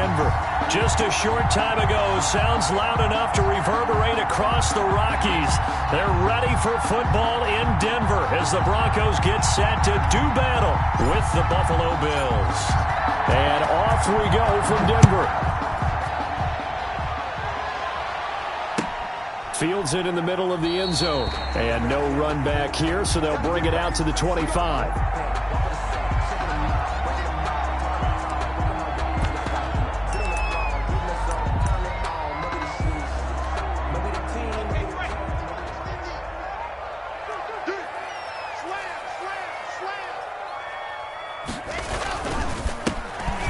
Denver. Just a short time ago, sounds loud enough to reverberate across the Rockies. They're ready for football in Denver as the Broncos get set to do battle with the Buffalo Bills. And off we go from Denver. Fields it in the middle of the end zone. And no run back here, so they'll bring it out to the 25.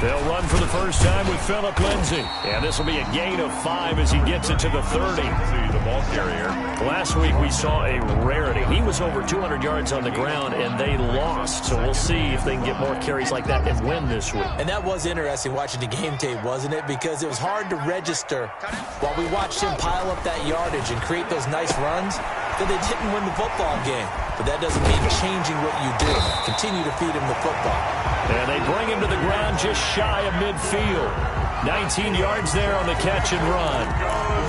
They'll run for the first time with Phillip Lindsay. And this will be a gain of 5 as he gets it to the 30. The ball carrier. Last week we saw a rarity. He was over 200 yards on the ground, and they lost. So we'll see if they can get more carries like that and win this week. And that was interesting watching the game tape, wasn't it? Because it was hard to register while we watched him pile up that yardage and create those nice runs that they didn't win the football game. But that doesn't mean changing what you do. Continue to feed him the football. And they bring him to the ground just shy of midfield. 19 yards there on the catch and run.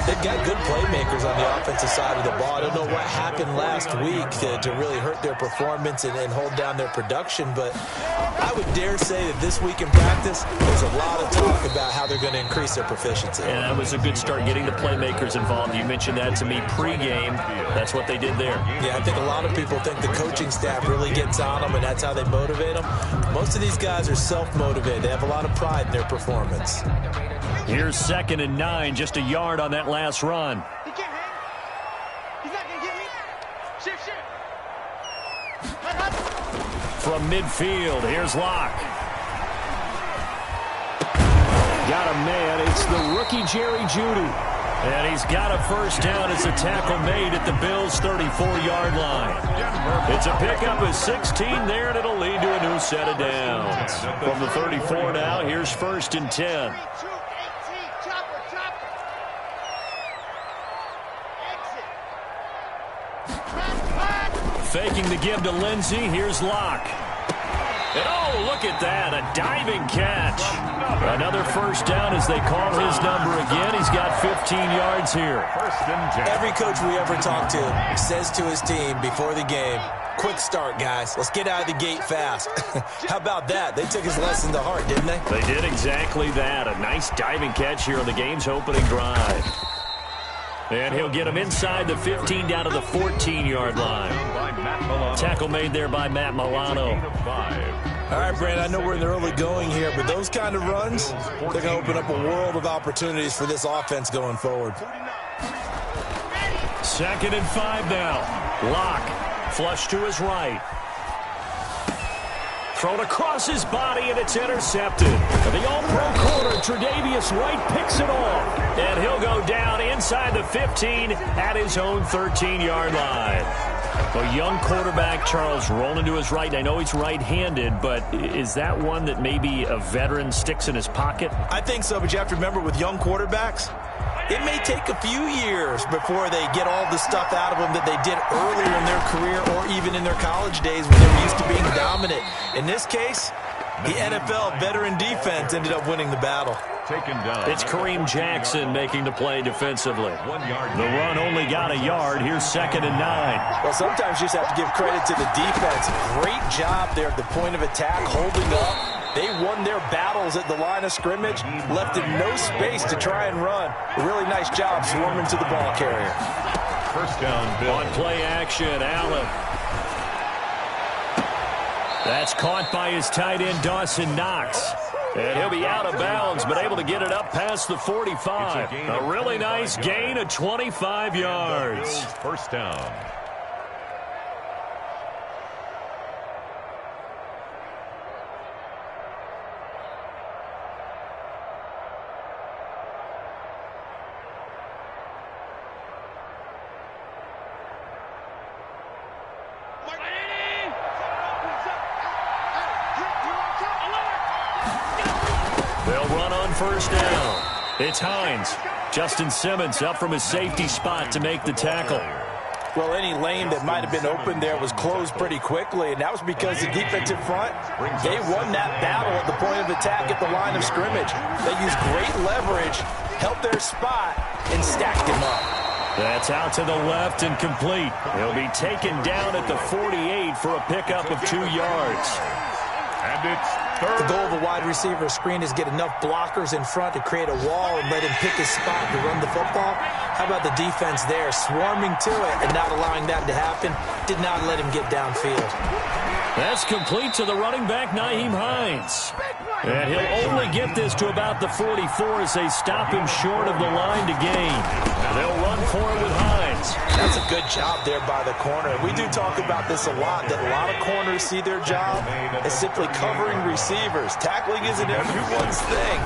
They've got good playmakers on the offensive side of the ball. I don't know what happened last week to really hurt their performance and hold down their production, but I would dare say that this week in practice, there's a lot of talk about how they're going to increase their proficiency. And that was a good start, getting the playmakers involved. You mentioned that to me pregame. That's what they did there. Yeah, I think a lot of people think the coaching staff really gets on them, and that's how they motivate them. Most of these guys are self-motivated. They have a lot of pride in their performance. Here's 2nd and 9, just a yard on that last run. He can't hang. He's not going to get me. Shift. From midfield, here's Locke. Got a man. It's the rookie Jerry Jeudy. And he's got a first down as a tackle made at the Bills' 34-yard line. It's a pickup of 16 there, and it'll lead to a new set of downs. From the 34 now, here's 1st and 10. Faking the give to Lindsay. Here's Locke. And oh, look at that. A diving catch. Another first down as they call his number again. He's got 15 yards here. Every coach we ever talk to says to his team before the game, quick start, guys. Let's get out of the gate fast. How about that? They took his lesson to heart, didn't they? They did exactly that. A nice diving catch here on the game's opening drive. And he'll get him inside the 15 down to the 14-yard line. Tackle made there by Matt Milano. All right, Brand, I know we're in the early going here, but those kind of runs, they're going to open up a world of opportunities for this offense going forward. 2nd and 5 now. Locke, flush to his right. Thrown across his body, and it's intercepted. The all-pro corner, Tre'Davious White, picks it off. And he'll go down inside the 15 at his own 13-yard line. A young quarterback, Charles, rolling to his right. I know he's right-handed, but is that one that maybe a veteran sticks in his pocket? I think so, but you have to remember with young quarterbacks, it may take a few years before they get all the stuff out of them that they did earlier in their career or even in their college days when they were used to being dominant. In this case, the NFL veteran defense ended up winning the battle. It's Kareem Jackson making the play defensively. The run only got a yard. Here's 2nd and 9. Well, sometimes you just have to give credit to the defense. Great job there at the point of attack, holding up. They won their battles at the line of scrimmage, left him no space to try and run. A really nice job swarming to the ball carrier. First down, Bill. On play action, Allen. That's caught by his tight end, Dawson Knox. And he'll be out of bounds, but able to get it up past the 45. A really nice gain of 25 yards. First down. They'll run on first down. It's Hines. Justin Simmons up from his safety spot to make the tackle. Well, any lane that might have been open there was closed pretty quickly, and that was because the defensive front, they won that battle at the point of attack at the line of scrimmage. They used great leverage, held their spot, and stacked him up. That's out to the left and complete. He'll be taken down at the 48 for a pickup of 2 yards. And it's third. The goal of a wide receiver screen is get enough blockers in front to create a wall and let him pick his spot to run the football. How about the defense there, swarming to it and not allowing that to happen? Did not let him get downfield. That's complete to the running back, Nyheim Hines. And he'll only get this to about the 44 as they stop him short of the line to gain. They'll run for it with Hines. That's a good job there by the corner. We do talk about this a lot, that a lot of corners see their job as simply covering receivers. Tackling isn't everyone's thing.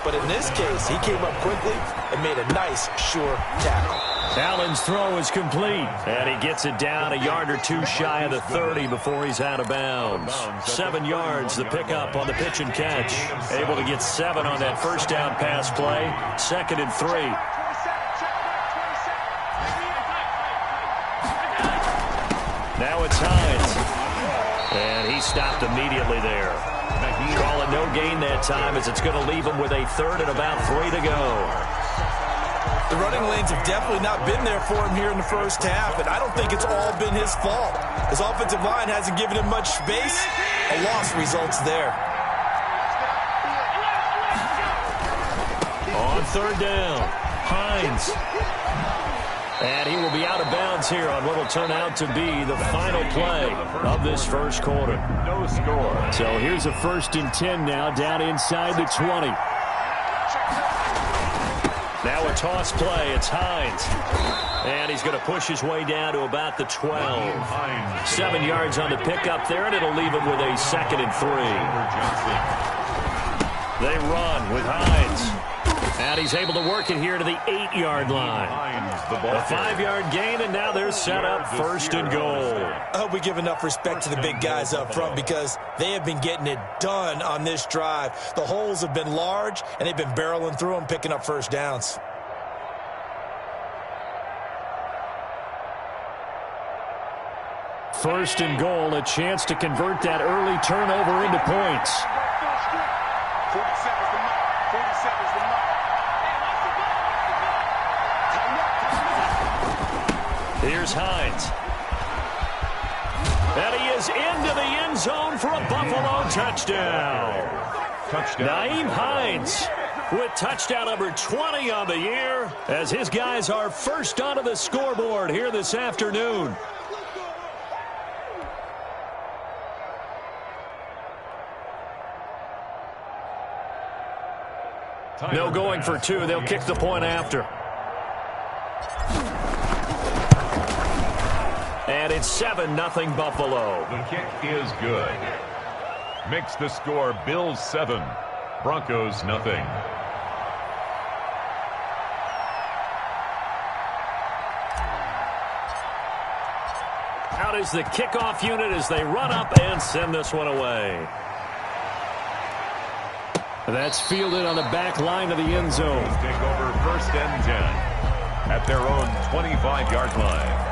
But in this case, he came up quickly and made a nice, sure tackle. Allen's throw is complete, and he gets it down a yard or 2 shy of the 30 before he's out of bounds. 7 yards, the pickup on the pitch and catch. Able to get 7 on that first down pass play. 2nd and 3. Now it's Hines, and he stopped immediately there. Call it no gain that time as it's going to leave him with a 3rd and about 3 to go. The running lanes have definitely not been there for him here in the first half, and I don't think it's all been his fault. His offensive line hasn't given him much space. A loss results there. On 3rd down, Hines. And he will be out of bounds here on what will turn out to be the final play of this first quarter. No score. So here's a 1st and 10 now, down inside the 20. Now a toss play. It's Hines. And he's going to push his way down to about the 12. 7 yards on the pickup there, and it'll leave him with a 2nd and 3. They run with Hines. And he's able to work it here to the 8-yard line. A 5-yard gain, and now they're set up 1st and goal. I hope we give enough respect to the big guys up front because they have been getting it done on this drive. The holes have been large, and they've been barreling through them, picking up first downs. First and goal, a chance to convert that early turnover into points. Here's Hines. And he is into the end zone for a Buffalo touchdown. Nyheim Hines with touchdown number 20 on the year as his guys are first onto the scoreboard here this afternoon. No going for 2. They'll kick the point after. And it's 7-0 Buffalo. The kick is good. Makes the score Bills 7, Broncos nothing. Out is the kickoff unit as they run up and send this one away. That's fielded on the back line of the end zone. Take over 1st and 10 at their own 25-yard line.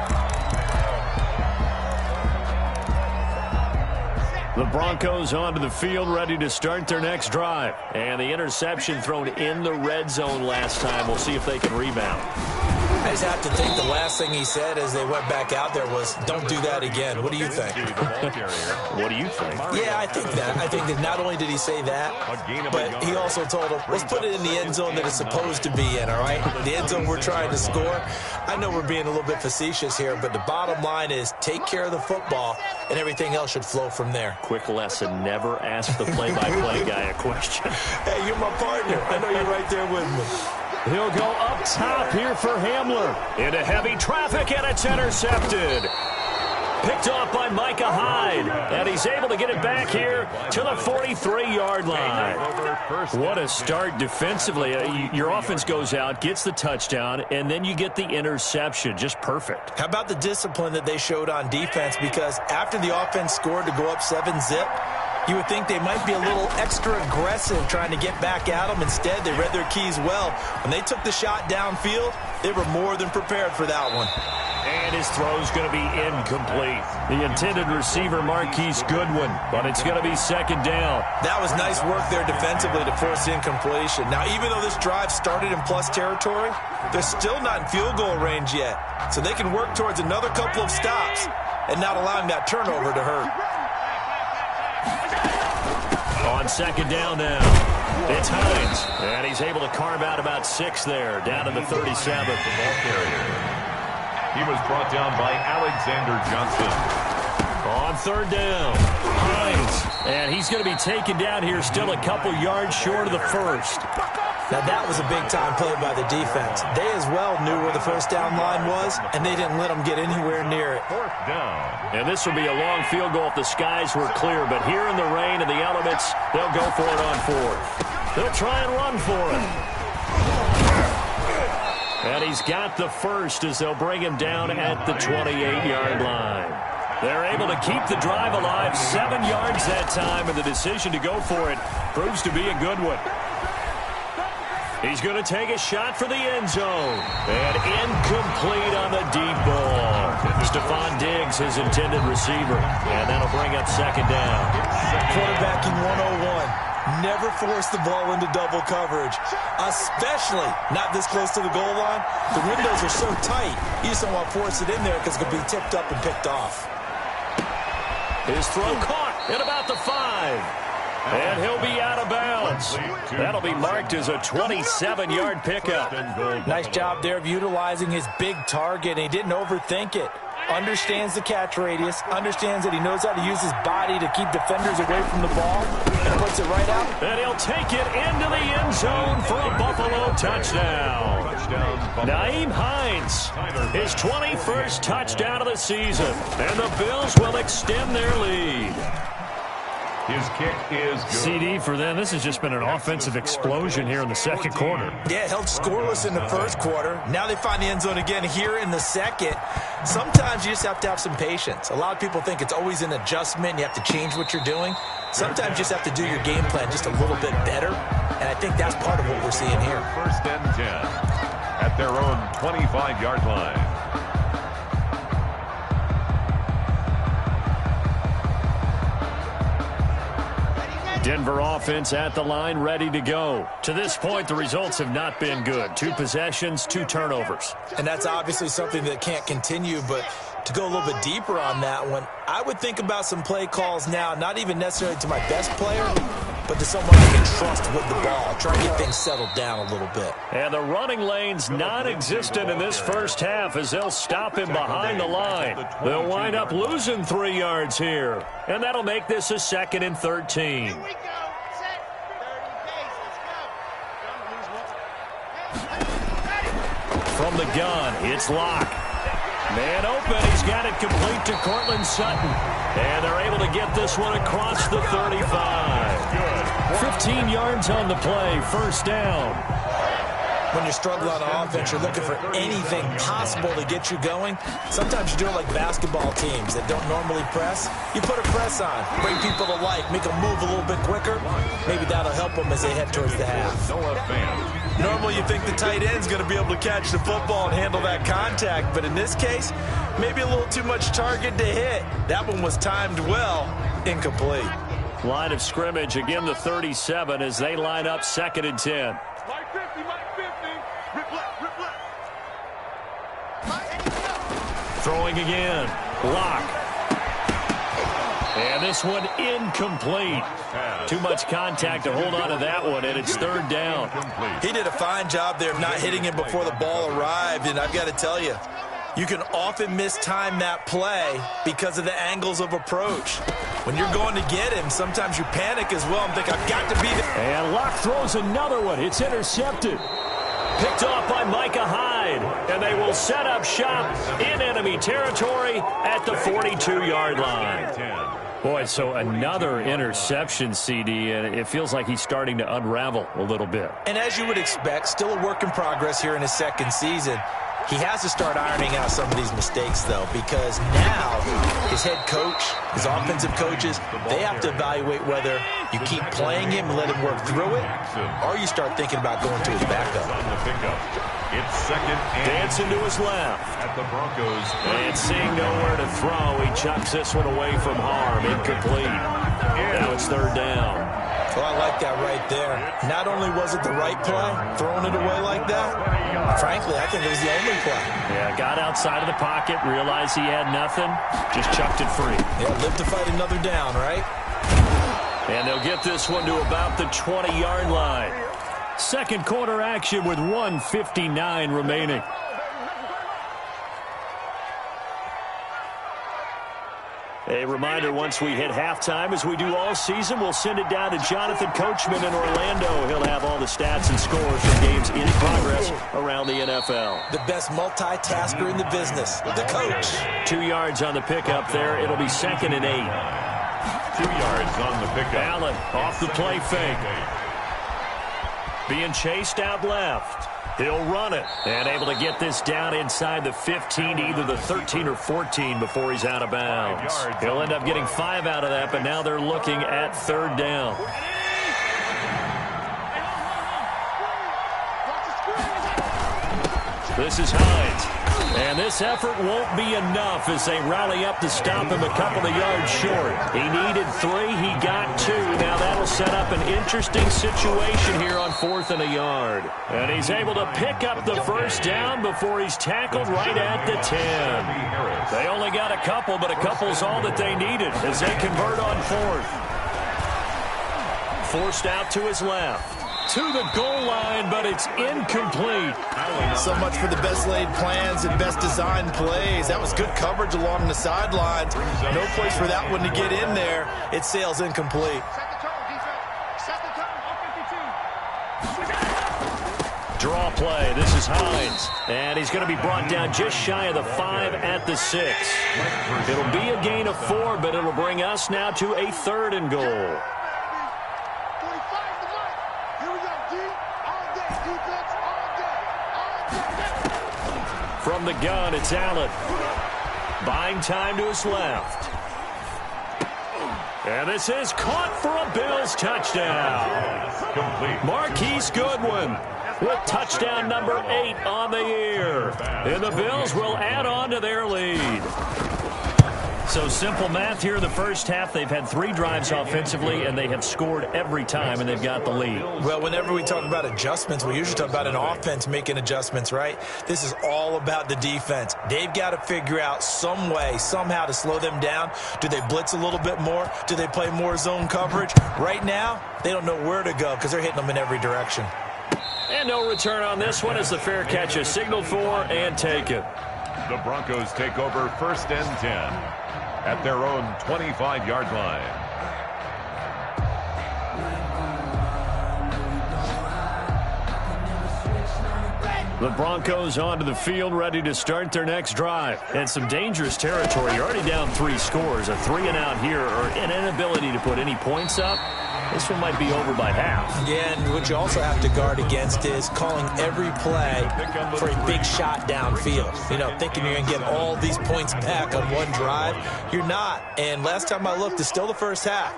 The Broncos onto the field, ready to start their next drive. And the interception thrown in the red zone last time. We'll see if they can rebound. I just have to think the last thing he said as they went back out there was, don't do that again. What do you think? What do you think? Yeah, I think that. I think that not only did he say that, but he also told him, let's put it in the end zone that it's supposed to be in, all right? The end zone we're trying to score. I know we're being a little bit facetious here, but the bottom line is take care of the football, and everything else should flow from there. Quick lesson, never ask the play-by-play guy a question. Hey, you're my partner. I know you're right there with me. He'll go up top here for Hamler. Into heavy traffic, and it's intercepted. Picked off by Micah Hyde. And he's able to get it back here to the 43-yard line. What a start defensively. Your offense goes out, gets the touchdown, and then you get the interception. Just perfect. How about the discipline that they showed on defense? Because after the offense scored to go up 7-zip, you would think they might be a little extra aggressive trying to get back at them. Instead, they read their keys well. When they took the shot downfield, they were more than prepared for that one. And his throw's going to be incomplete. The intended receiver, Marquise Goodwin, but it's going to be second down. That was nice work there defensively to force the incompletion. Now, even though this drive started in plus territory, they're still not in field goal range yet. So they can work towards another couple of stops and not allowing that turnover to hurt. On second down now, it's Hines. And he's able to carve out about 6 there, down to the 37. Ball carrier. He was brought down by Alexander Johnson. On third down, Hines. And he's going to be taken down here, still a couple yards short of the first. Now, that was a big-time play by the defense. They as well knew where the first down line was, and they didn't let them get anywhere near it. Fourth down. And this will be a long field goal if the skies were clear. But here in the rain and the elements, they'll go for it on fourth. They'll try and run for it. And he's got the first as they'll bring him down at the 28-yard line. They're able to keep the drive alive, 7 yards that time, and the decision to go for it proves to be a good one. He's going to take a shot for the end zone. And incomplete on the deep ball. Stephon Diggs, his intended receiver. And that'll bring up second down. Quarterbacking 101. Never force the ball into double coverage, especially not this close to the goal line. The windows are so tight, you just don't want to force it in there because it could be tipped up and picked off. His throw caught at about the 5. And he'll be out of bounds. That'll be marked as a 27-yard pickup. Nice job there of utilizing his big target. He didn't overthink it. Understands the catch radius. Understands that he knows how to use his body to keep defenders away from the ball. And puts it right out. And he'll take it into the end zone for a Buffalo touchdown. Nyheim Hines, his 21st touchdown of the season. And the Bills will extend their lead. His kick is good. CD for them. This has just been an offensive explosion here in the second quarter. Yeah, held scoreless in the first quarter. Now they find the end zone again here in the second. Sometimes you just have to have some patience. A lot of people think it's always an adjustment. You have to change what you're doing. Sometimes you just have to do your game plan just a little bit better. And I think that's part of what we're seeing here. First and 10 at their own 25-yard line. Denver offense at the line, ready to go. To this point, the results have not been good. 2 possessions, 2 turnovers. And that's obviously something that can't continue, but to go a little bit deeper on that one, I would think about some play calls now, not even necessarily to my best player, but to someone I can trust with the ball. Try and get things settled down a little bit. And the running lane's non-existent in this first half as they'll stop him behind the line. They'll wind up losing 3 yards here. And that'll make this a 2nd and 13. Here we go. Set. 30 pace. Let's go. From the gun, it's Locke. Man open, he's got it complete to Cortland Sutton. And they're able to get this one across the 35. 15 yards on the play, first down. When you're struggling on offense, you're looking for anything possible to get you going. Sometimes you do it like basketball teams that don't normally press. You put a press on, bring people to life, make them move a little bit quicker. Maybe that'll help them as they head towards the half. Normally you think the tight end's going to be able to catch the football and handle that contact, but in this case, maybe a little too much target to hit. That one was timed well, incomplete. Line of scrimmage, again the 37 as they line up 2nd and 10. Mike 50, Mike 50. Rip left, rip left. Throwing again, Locke. And this one incomplete. Too much contact to hold on to that one, and it's 3rd down. He did a fine job there of not hitting him before the ball arrived, and I've got to tell you, you can often mistime that play because of the angles of approach. When you're going to get him, sometimes you panic as well and think, I've got to be there. And Locke throws another one. It's intercepted. Picked off by Micah Hyde. And they will set up shop in enemy territory at the 42-yard line. Boy, so another interception, CD, and it feels like he's starting to unravel a little bit. And as you would expect, still a work in progress here in his second season. He has to start ironing out some of these mistakes, though, because now his head coach, his offensive coaches, they have to evaluate whether you keep playing him and let him work through it, or you start thinking about going to his backup. On the pickup. It's second and dancing to his left. at the Broncos. And seeing nowhere to throw, he chucks this one away from harm. Incomplete. Now it's third down. Oh, I like that right there. Not only was it the right play, throwing it away like that, frankly, I think it was the only play. Yeah, got outside of the pocket, realized he had nothing, just chucked it free. Yeah, live to fight another down, right? And they'll get this one to about the 20-yard line. Second quarter action with 1:59 remaining. A reminder, once we hit halftime, as we do all season, we'll send it down to Jonathan Coachman in Orlando. He'll have all the stats and scores from games in progress around the NFL. The best multitasker in the business, the coach. 2 yards on the pickup there. It'll be second and 8. 2 yards on the pickup. Allen off the play fake. Being chased out left. He'll run it. And able to get this down inside the 15, either the 13 or 14 before he's out of bounds. He'll end up getting 5 out of that, but now they're looking at third down. This is Hines. And this effort won't be enough as they rally up to stop him a couple of yards short. He needed 3. He got 2. Now that'll set up an interesting situation here on 4th and a yard. And he's able to pick up the first down before he's tackled right at the 10. They only got a couple, but a couple's all that they needed as they convert on 4th. Forced out to his left. To the goal line, but it's incomplete. So much for the best laid plans and best designed plays. That was good coverage along the sidelines. No place for that one to get in there. It sails incomplete. Draw play. This is Hines. And he's going to be brought down just shy of the 5 at the 6. It'll be a gain of 4, but it'll bring us now to a 3rd and goal. From the gun, it's Allen. Buying time to his left. And this is caught for a Bills touchdown. Complete. Marquise Goodwin with touchdown number 8 on the year. And the Bills will add on to their lead. So simple math here in the first half. They've had 3 drives offensively, and they have scored every time, and they've got the lead. Well, whenever we talk about adjustments, we usually talk about an offense making adjustments, right? This is all about the defense. They've got to figure out some way, somehow to slow them down. Do they blitz a little bit more? Do they play more zone coverage? Right now, they don't know where to go because they're hitting them in every direction. And no return on this one as the fair catch is signaled for and taken. The Broncos take over 1st and 10 at their own 25-yard line. The Broncos onto the field, ready to start their next drive. And some dangerous territory. You're already down 3 scores. A 3-and-out here, or an inability to put any points up. This one might be over by half. Yeah, and what you also have to guard against is calling every play for a big shot downfield. You know, thinking you're going to get all these points back on one drive. You're not. And last time I looked, it's still the first half.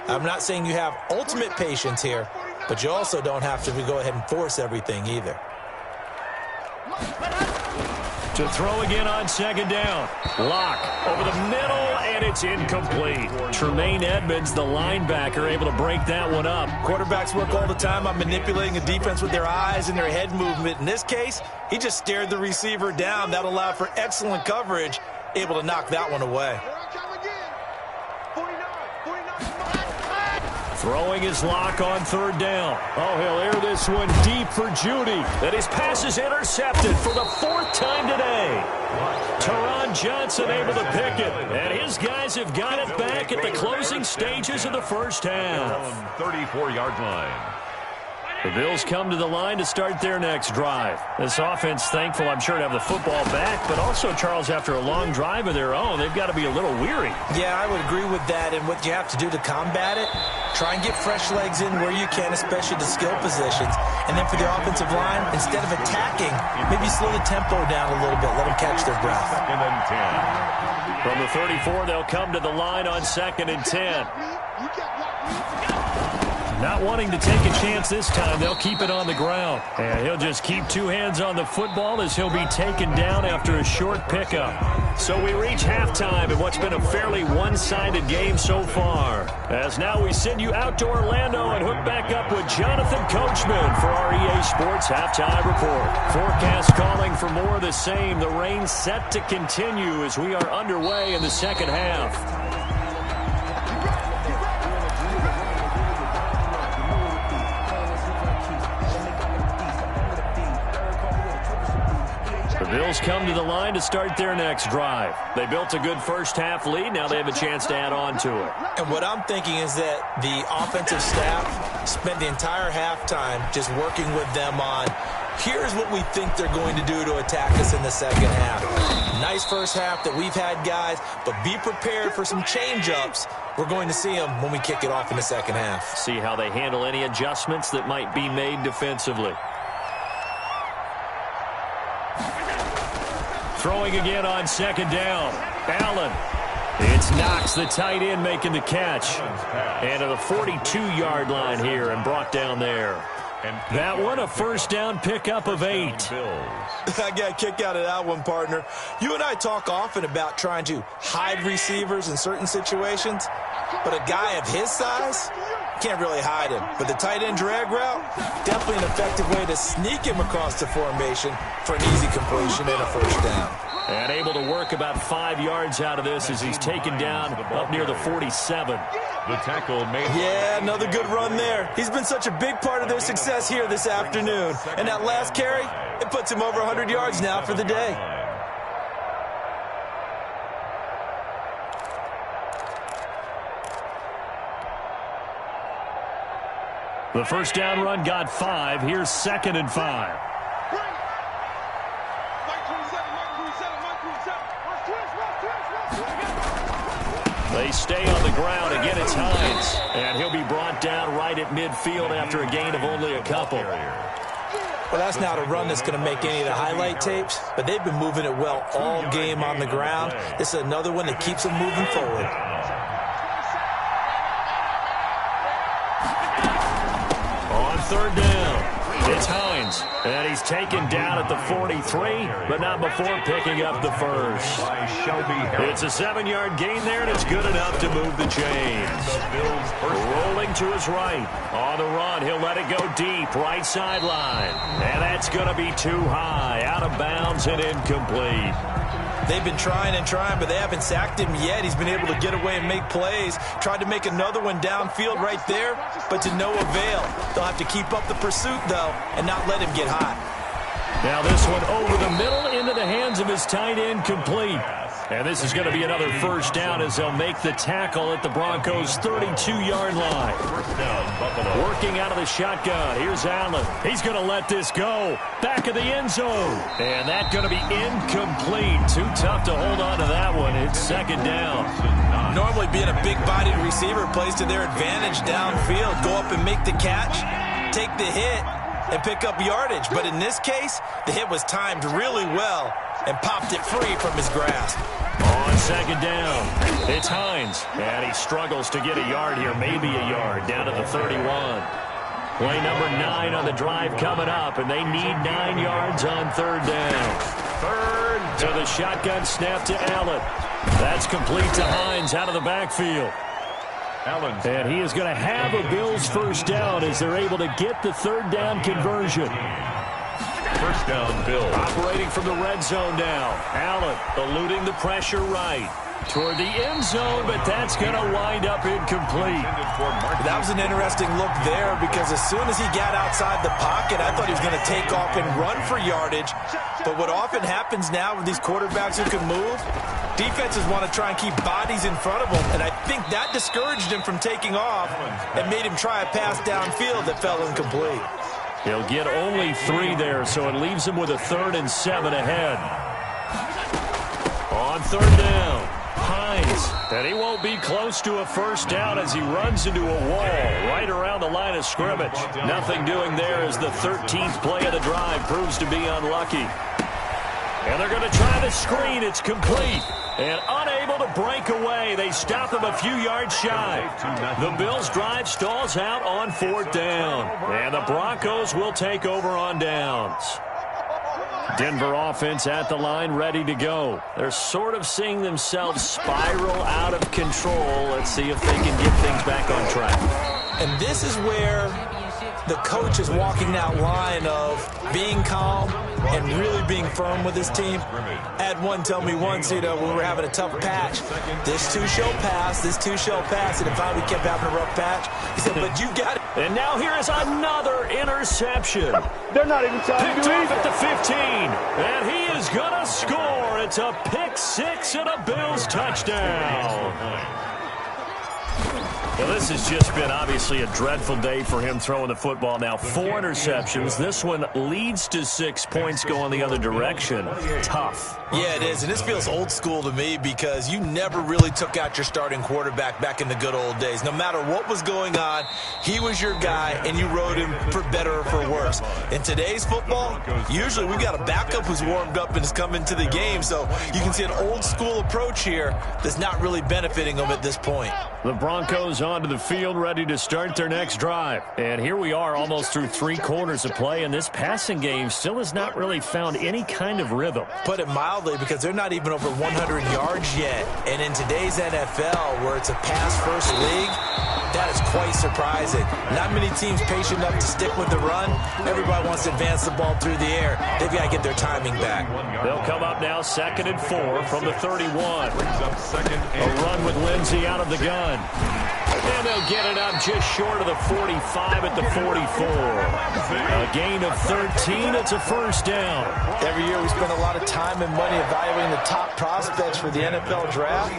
I'm not saying you have ultimate patience here, but you also don't have to go ahead and force everything either. To throw again on 2nd down. Lock over the middle, and it's incomplete. Tremaine Edmonds, the linebacker, able to break that one up. Quarterbacks work all the time on manipulating a defense with their eyes and their head movement. In this case, he just stared the receiver down. That allowed for excellent coverage, able to knock that one away. Throwing his lock on 3rd down. Oh, he'll air this one deep for Judy. And his pass is intercepted for the 4th time today. Teron Johnson able to pick it. And his guys have got it back at the closing stages of the first half. 34-yard line. The Bills come to the line to start their next drive. This offense, thankful, I'm sure, to have the football back, but also, Charles, after a long drive of their own, they've got to be a little weary. Yeah, I would agree with that, and what you have to do to combat it, try and get fresh legs in where you can, especially the skill positions. And then for the offensive line, instead of attacking, maybe slow the tempo down a little bit, let them catch their breath. 2nd and 10. From the 34, they'll come to the line on 2nd and 10. Not wanting to take a chance this time, they'll keep it on the ground. And he'll just keep two hands on the football as he'll be taken down after a short pickup. So we reach halftime in what's been a fairly one-sided game so far. As now we send you out to Orlando and hook back up with Jonathan Coachman for our EA Sports Halftime Report. Forecast calling for more of the same. The rain set to continue as we are underway in the second half. The Bills come to the line to start their next drive. They built a good first-half lead. Now they have a chance to add on to it. And what I'm thinking is that the offensive staff spent the entire halftime just working with them on, here's what we think they're going to do to attack us in the second half. Nice first half that we've had, guys, but be prepared for some change-ups. We're going to see them when we kick it off in the second half. See how they handle any adjustments that might be made defensively. Throwing again on 2nd down. Allen. It's Knox, the tight end, making the catch. And to the 42-yard line here and brought down there. That one, a first down pickup of 8. I got a kick out of that one, partner. You and I talk often about trying to hide receivers in certain situations, but a guy of his size, can't really hide him. But the tight end drag route, definitely an effective way to sneak him across the formation for an easy completion and a first down. And able to work about 5 yards out of this as he's taken down up near the 47. The tackle made. Yeah, another good run there. He's been such a big part of their success here this afternoon. And that last carry, it puts him over 100 yards now for the day. The first down run got 5. Here's 2nd and 5. They stay on the ground. Again, it's Hines. And he'll be brought down right at midfield after a gain of only a couple. Well, that's not a run that's going to make any of the highlight tapes, but they've been moving it well all game on the ground. This is another one that keeps them moving forward. On 3rd down, it's Hines. And he's taken down at the 43, but not before picking up the first. It's a 7-yard gain there, and it's good enough to move the chains. Rolling to his right. On the run, he'll let it go deep, right sideline. And that's going to be too high, out of bounds and incomplete. They've been trying and trying, but they haven't sacked him yet. He's been able to get away and make plays. Tried to make another one downfield right there, but to no avail. They'll have to keep up the pursuit, though, and not let him get hot. Now this one over the middle into the hands of his tight end, complete. And this is going to be another first down as they'll make the tackle at the Broncos' 32-yard line. Working out of the shotgun. Here's Allen. He's going to let this go. Back of the end zone. And that's going to be incomplete. Too tough to hold on to that one. It's 2nd down. Normally being a big-bodied receiver plays to their advantage downfield. Go up and make the catch, take the hit, and pick up yardage. But in this case, the hit was timed really well and popped it free from his grasp. On 2nd down, it's Hines. And he struggles to get a yard here, maybe a yard, down to the 31. Play number 9 on the drive coming up, and they need 9 yards on 3rd down. To the shotgun snap to Allen. That's complete to Hines out of the backfield. And he is going to have a Bills first down as they're able to get the 3rd down conversion. First down, Bills. Operating from the red zone now. Allen eluding the pressure right. Toward the end zone, but that's going to wind up incomplete. That was an interesting look there because as soon as he got outside the pocket, I thought he was going to take off and run for yardage. But what often happens now with these quarterbacks who can move, defenses want to try and keep bodies in front of them, and I think that discouraged him from taking off and made him try a pass downfield that fell incomplete. He'll get only 3 there, so it leaves him with a 3rd and 7 ahead. On 3rd down, Hines. And he won't be close to a first down as he runs into a wall right around the line of scrimmage. Nothing doing there as the 13th play of the drive proves to be unlucky. And they're going to try the screen. It's complete. And unable to break away. They stop him a few yards shy. The Bills' drive stalls out on 4th down. And the Broncos will take over on downs. Denver offense at the line, ready to go. They're sort of seeing themselves spiral out of control. Let's see if they can get things back on track. And this is where the coach is walking that line of being calm and really being firm with his team. I had one tell me once, when we were having a tough patch, this too shall pass, this too shall pass, and if we kept having a rough patch, he said, but you got it. And now here is another interception. They're not even trying to Picked do off anything. at the 15, and he is going to score. It's a pick 6 and a Bills touchdown. Well, this has just been obviously a dreadful day for him throwing the football. Now 4 interceptions. This one leads to 6 points going the other direction. Tough. Yeah, it is, and this feels old school to me because you never really took out your starting quarterback back in the good old days. No matter what was going on, he was your guy, and you rode him for better or for worse. In today's football, usually we've got a backup who's warmed up and is coming to the game, so you can see an old school approach here that's not really benefiting them at this point. The Broncos onto the field, ready to start their next drive. And here we are almost through 3 quarters of play, and this passing game still has not really found any kind of rhythm. Put it mildly, because they're not even over 100 yards yet. And in today's NFL, where it's a pass-first league, that is quite surprising. Not many teams patient enough to stick with the run. Everybody wants to advance the ball through the air. They've got to get their timing back. They'll come up now 2nd and 4 from the 31. A run with Lindsey out of the gun. And they'll get it up just short of the 45 at the 44. A gain of 13. It's a first down. Every year we spend a lot of time and money evaluating the top prospects for the NFL draft.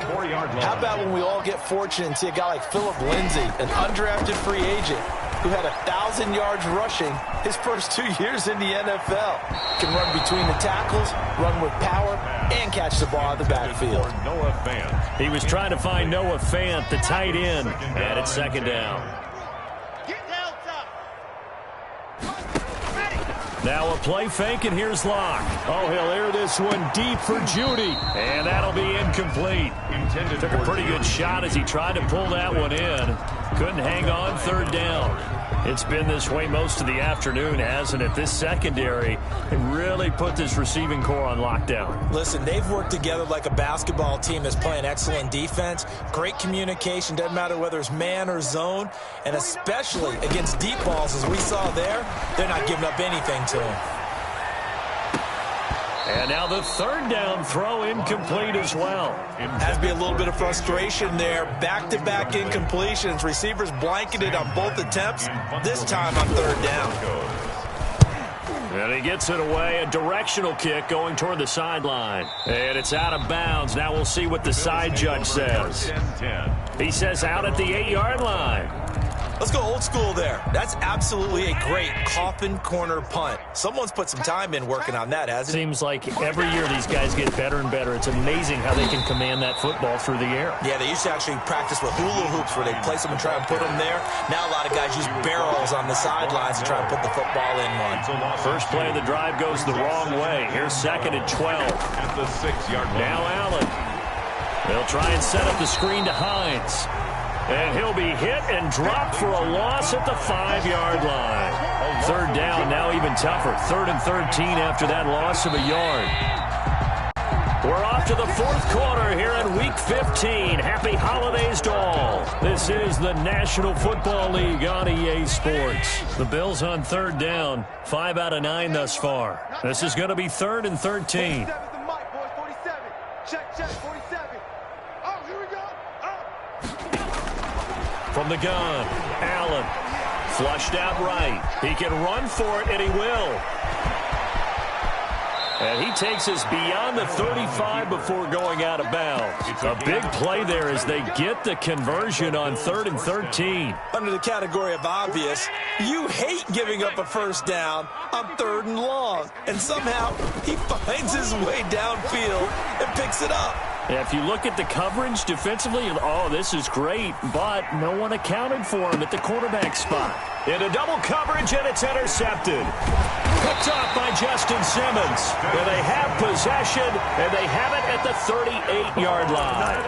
How about when we all get fortunate and see a guy like Philip Lindsay, an undrafted free agent, who had 1,000 yards rushing his first 2 years in the NFL. Can run between the tackles, run with power, and catch the ball out of the backfield. He was trying to find Noah Fant, the tight end, and it's 2nd down. Now a play fake, and here's Locke. Oh, he'll air this one deep for Judy, and that'll be incomplete. Took a pretty good shot as he tried to pull that one in. Couldn't hang on, 3rd down. It's been this way most of the afternoon, hasn't it? This secondary can really put this receiving core on lockdown. Listen, they've worked together like a basketball team that's playing excellent defense. Great communication, doesn't matter whether it's man or zone. And especially against deep balls, as we saw there, they're not giving up anything to them. And now the 3rd down throw incomplete as well. Has to be a little bit of frustration there. Back-to-back incompletions. Receivers blanketed on both attempts, this time on 3rd down. And he gets it away. A directional kick going toward the sideline. And it's out of bounds. Now we'll see what the side judge says. He says out at the 8-yard line. Let's go old school there. That's absolutely a great coffin corner punt. Someone's put some time in working on that, hasn't it? Seems like every year these guys get better and better. It's amazing how they can command that football through the air. Yeah, they used to actually practice with hula hoops where they place them and try and put them there. Now a lot of guys use barrels on the sidelines to try and put the football in one. First play of the drive goes the wrong way. Here's 2nd and 12. At the 6-yard line. Now Allen. They'll try and set up the screen to Hines. And he'll be hit and dropped for a loss at the 5-yard line. 3rd down, now even tougher. 3rd and 13 after that loss of a yard. We're off to the 4th quarter here in Week 15. Happy holidays to all. This is the National Football League on EA Sports. The Bills on 3rd down, 5 out of 9 thus far. This is going to be 3rd and 13. 47 the mic, boys. 47. Check, 47. Oh, here we go. From the gun, Allen. Flushed out right. He can run for it, and he will. And he takes us beyond the 35 before going out of bounds. A big play there as they get the conversion on 3rd and 13. Under the category of obvious, you hate giving up a first down on 3rd and long. And somehow he finds his way downfield and picks it up. Yeah, if you look at the coverage defensively, oh, this is great, but no one accounted for him at the quarterback spot. Into double coverage, and it's intercepted. Picked off by Justin Simmons. And they have possession, and they have it at the 38-yard line.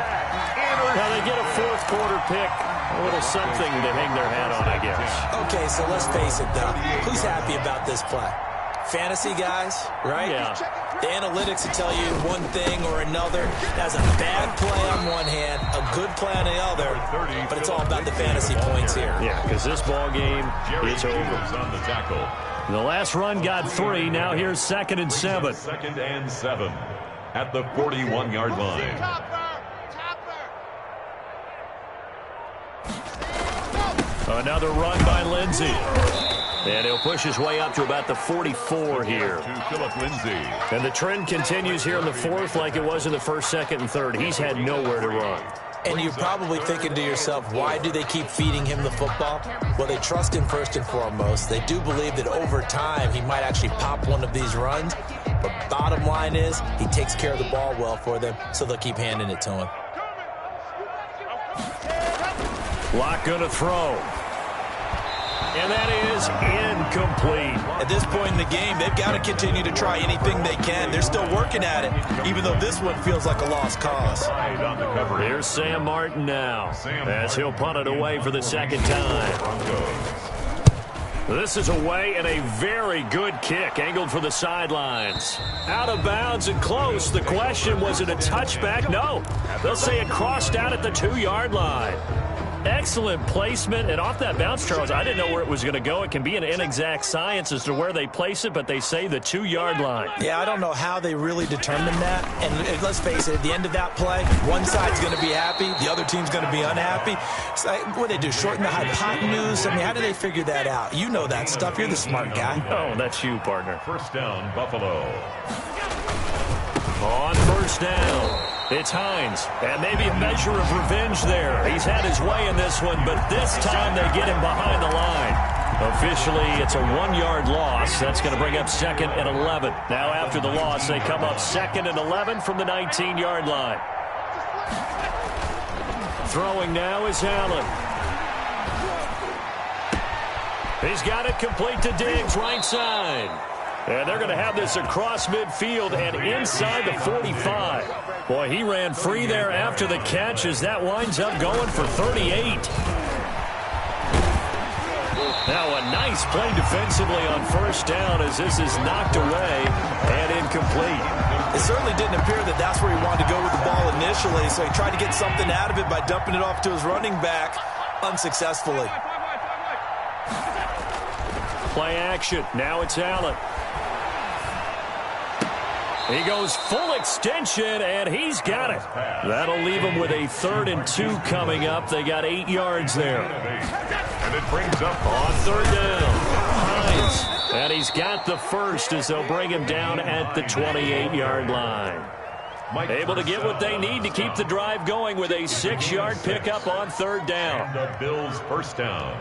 Now they get a fourth quarter pick. A little something to hang their hat on, I guess. Okay, so let's face it, though. Who's happy about this play? Fantasy guys, right? Yeah. The analytics will tell you one thing or another. That's a bad play on one hand, a good play on the other, but it's all about the fantasy points here. Yeah, because this ball game is over. On the tackle. The last run got 3. Now here's 2nd and 7. 2nd and 7 at the 41-yard line. Another run by Lindsey. And he'll push his way up to about the 44 here. To Phillip Lindsay. And the trend continues here in the 4th like it was in the 1st, 2nd, and 3rd. He's had nowhere to run. And you're probably thinking to yourself, why do they keep feeding him the football? Well, they trust him first and foremost. They do believe that over time he might actually pop one of these runs. But bottom line is he takes care of the ball well for them, so they'll keep handing it to him. Locke going to throw. And that is incomplete. At this point in the game, they've got to continue to try anything they can. They're still working at it, even though this one feels like a lost cause. Here's Sam Martin now, as he'll punt it away for the 2nd time. This is away and a very good kick, angled for the sidelines. Out of bounds and close. The question, was it a touchback? No. They'll say it crossed out at the 2-yard line. Excellent placement, and off that bounce, Charles, I didn't know where it was going to go. It can be an inexact science as to where they place it, but they say the 2-yard line. Yeah, I don't know how they really determined that. And let's face it, at the end of that play, one side's going to be happy, the other team's going to be unhappy. It's like, what do they do, shorten the hypotenuse? I mean, how do they figure that out? You know that stuff. You're the smart guy. Oh, that's you, partner. First down, Buffalo. On first down, it's Hines, and maybe a measure of revenge there. He's had his way in this one, but this time they get him behind the line. Officially, it's a 1-yard loss. That's going to bring up 2nd and 11. Now after the loss, they come up 2nd and 11 from the 19-yard line. Throwing now is Allen. He's got it complete to Diggs, right side. And they're going to have this across midfield and inside the 45. Boy, he ran free there after the catch as that winds up going for 38. Now a nice play defensively on first down as this is knocked away and incomplete. It certainly didn't appear that that's where he wanted to go with the ball initially, so he tried to get something out of it by dumping it off to his running back unsuccessfully. Play action. Now it's Allen. He goes full extension, and he's got it. That'll leave him with a 3rd and 2 coming up. They got 8 yards there. And it brings up on 3rd down. Hines. And he's got the first as they'll bring him down at the 28-yard line. Able to get what they need to keep the drive going with a 6-yard pickup on 3rd down. the Bills' first down.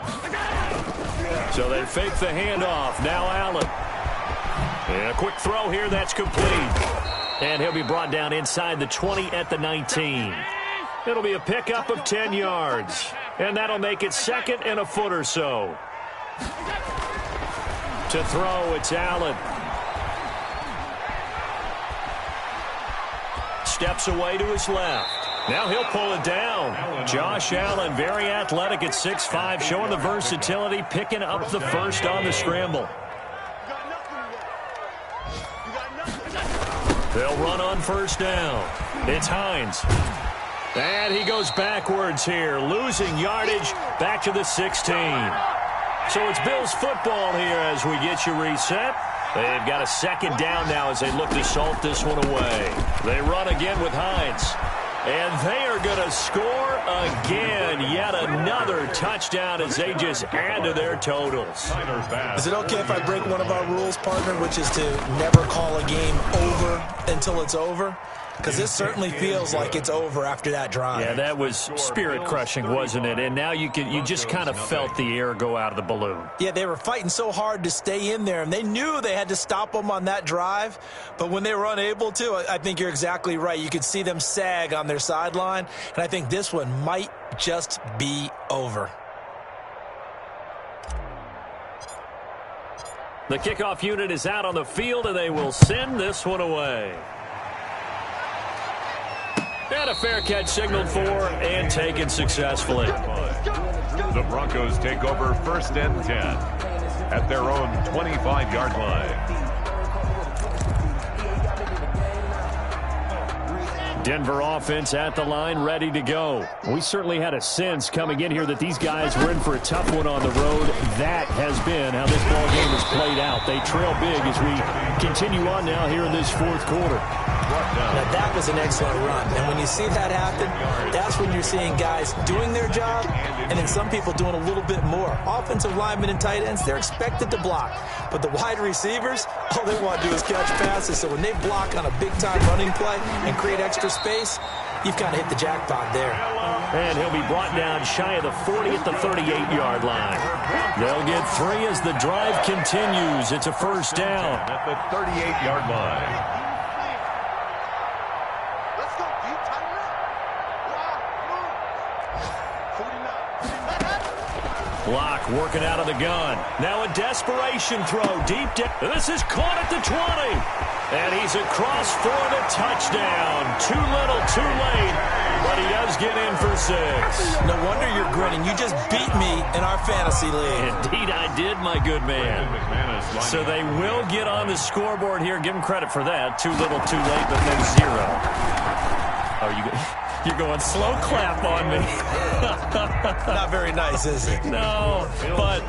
So they fake the handoff. Now Allen. And a quick throw here, that's complete. And he'll be brought down inside the 20 at the 19. It'll be a pickup of 10 yards. And that'll make it 2nd and a foot or so. To throw, it's Allen. Steps away to his left. Now he'll pull it down. Josh Allen, very athletic at 6'5", showing the versatility, picking up the first on the scramble. They'll run on first down. It's Hines. And he goes backwards here, losing yardage back to the 16. So it's Bills football here as we get you reset. They've got a 2nd down now as they look to salt this one away. They run again with Hines. And they are going to score again. Yet another touchdown as they just add to their totals. Is it okay if I break one of our rules, partner, which is to never call a game over until it's over? Because this certainly feels like it's over after that drive. Yeah, that was spirit-crushing, wasn't it? And now you just kind of felt the air go out of the balloon. Yeah, they were fighting so hard to stay in there, and they knew they had to stop them on that drive. But when they were unable to, I think you're exactly right. You could see them sag on their sideline, and I think this one might just be over. The kickoff unit is out on the field, and they will send this one away. And a fair catch signaled for and taken successfully. The Broncos take over 1st and 10 at their own 25-yard line. Denver offense at the line, ready to go. We certainly had a sense coming in here that these guys were in for a tough one on the road. That has been how this ball game has played out. They trail big as we continue on now here in this 4th quarter. Now, that was an excellent run. And when you see that happen, that's when you're seeing guys doing their job and then some people doing a little bit more. Offensive linemen and tight ends, they're expected to block. But the wide receivers, all they want to do is catch passes. So when they block on a big-time running play and create extra space, you've kind of hit the jackpot there. And he'll be brought down shy of the 40 at the 38-yard line. They'll get 3 as the drive continues. It's a 1st down. At the 38-yard line. Block working out of the gun. Now a desperation throw deep down. This is caught at the 20. And he's across for the touchdown. Too little, too late. But he does get in for 6. No wonder you're grinning. You just beat me in our fantasy league. Indeed I did, my good man. So they will get on the scoreboard here. Give them credit for that. Too little, too late, but no 0. Oh, you're going slow clap on me. Not very nice, is it? No, but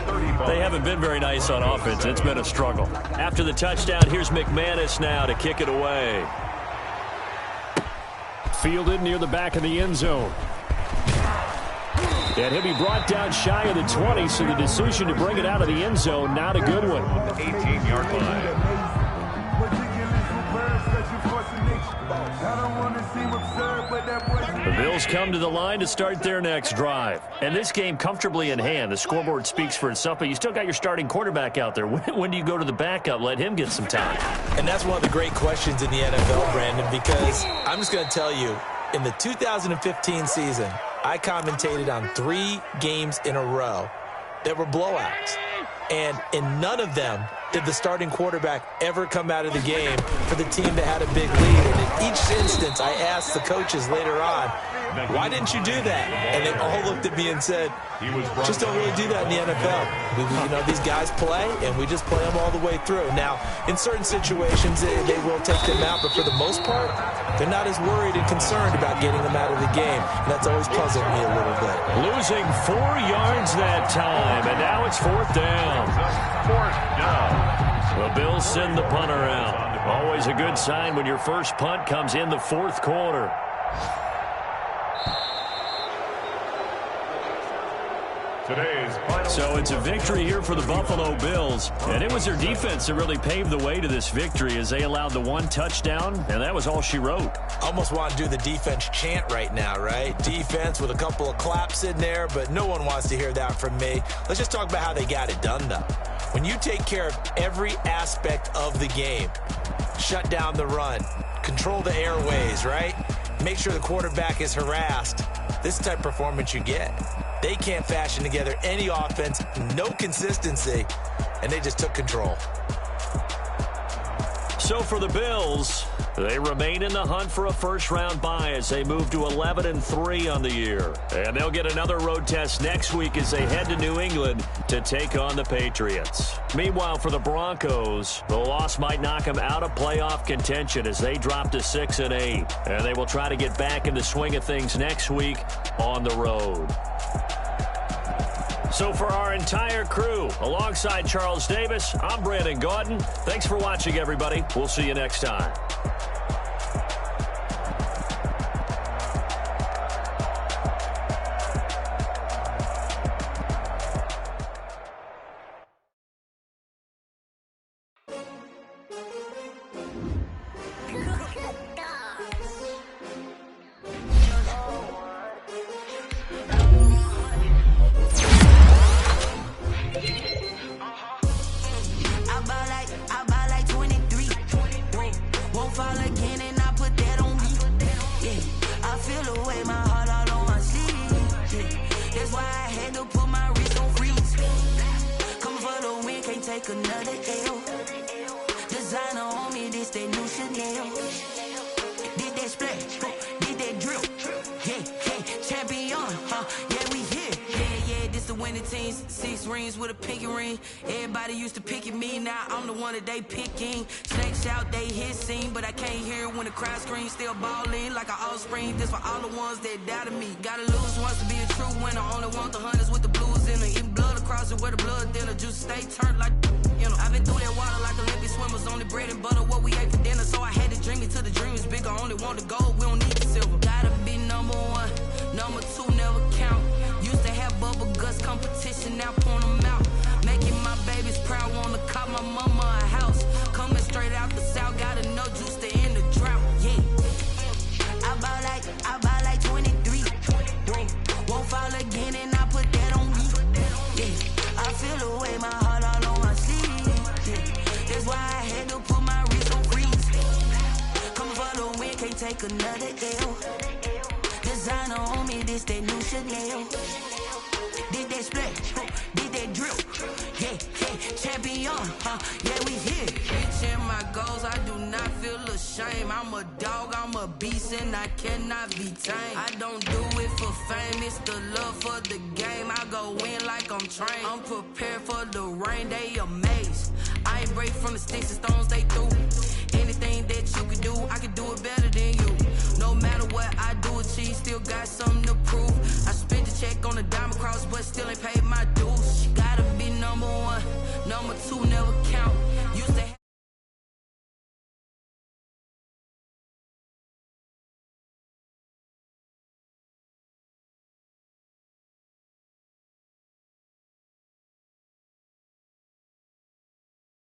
they haven't been very nice on offense. It's been a struggle. After the touchdown, here's McManus now to kick it away. Fielded near the back of the end zone. And he'll be brought down shy of the 20, so the decision to bring it out of the end zone, not a good one. 18-yard line. The Bills come to the line to start their next drive. And this game comfortably in hand. The scoreboard speaks for itself, but you still got your starting quarterback out there. When do you go to the backup? Let him get some time. And that's one of the great questions in the NFL, Brandon, because I'm just going to tell you, in the 2015 season, I commentated on 3 games in a row that were blowouts. And in none of them did the starting quarterback ever come out of the game for the team that had a big lead. And in each instance, I asked the coaches later on, why didn't you do that? And they all looked at me and said, just don't really do that in the NFL. These guys play, and we just play them all the way through. Now, in certain situations, they will take them out, but for the most part, they're not as worried and concerned about getting them out of the game. And that's always puzzled me a little bit. Losing 4 yards that time, and now it's 4th down. 4th down. The Bills send the punter out. Always a good sign when your first punt comes in the 4th quarter. So it's a victory here for the Buffalo Bills. And it was their defense that really paved the way to this victory as they allowed the 1 touchdown, and that was all she wrote. Almost want to do the defense chant right now, right? Defense with a couple of claps in there, but no one wants to hear that from me. Let's just talk about how they got it done, though. When you take care of every aspect of the game, shut down the run, control the airways, right? Make sure the quarterback is harassed. This type of performance you get. They can't fashion together any offense, no consistency, and they just took control. So for the Bills, they remain in the hunt for a first-round bye as they move to 11-3 on the year. And they'll get another road test next week as they head to New England to take on the Patriots. Meanwhile, for the Broncos, the loss might knock them out of playoff contention as they drop to 6-8. And they will try to get back in the swing of things next week on the road. So for our entire crew, alongside Charles Davis, I'm Brandon Gaudin. Thanks for watching, everybody. We'll see you next time. another L. Designer on me, this that new Chanel. Did that splash, did that drill. Yeah, champion, yeah, we here. Yeah, this the winning teams. 6 rings with a pinky ring. Everybody used to pick at me, now I'm the one that they picking. Snakes out, they hissing, but I can't hear when the crowd screams. Still balling like an offspring. This for all the ones that doubted me. Gotta lose once to be a true winner. Only want the hunters with the blues in it. Eating blood across it where the blood thinner. Juice stay turned like, you know. I've been through that water like Olympic swimmers. Only bread and butter, what we ate for dinner. So I had to dream it till the dream is bigger. Only want the gold, we don't need the silver. Gotta be number 1, number 2 never count. Used to have bubble guts competition, now point them out. Making my babies proud, wanna cop my mama a house. Coming straight out the south, gotta know juice to end the drought. Yeah, I buy like 23. Won't fall again, and I put that on me. Yeah, I feel the way, my heart all on my sleeve. Yeah, that's why I had to put my wrist on freeze. Coming for the win, can't take another L. Designer on me, this that new Chanel. Did that splash, did that drill. Yeah, champion, yeah, we here. Reaching my goals, I do not feel ashamed. I'm a dog, I'm a beast, and I cannot be tamed. I don't do it for fame, it's the love for the game. I go in like I'm trained. I'm prepared for the rain, they amazed. I ain't break from the sticks and stones they threw.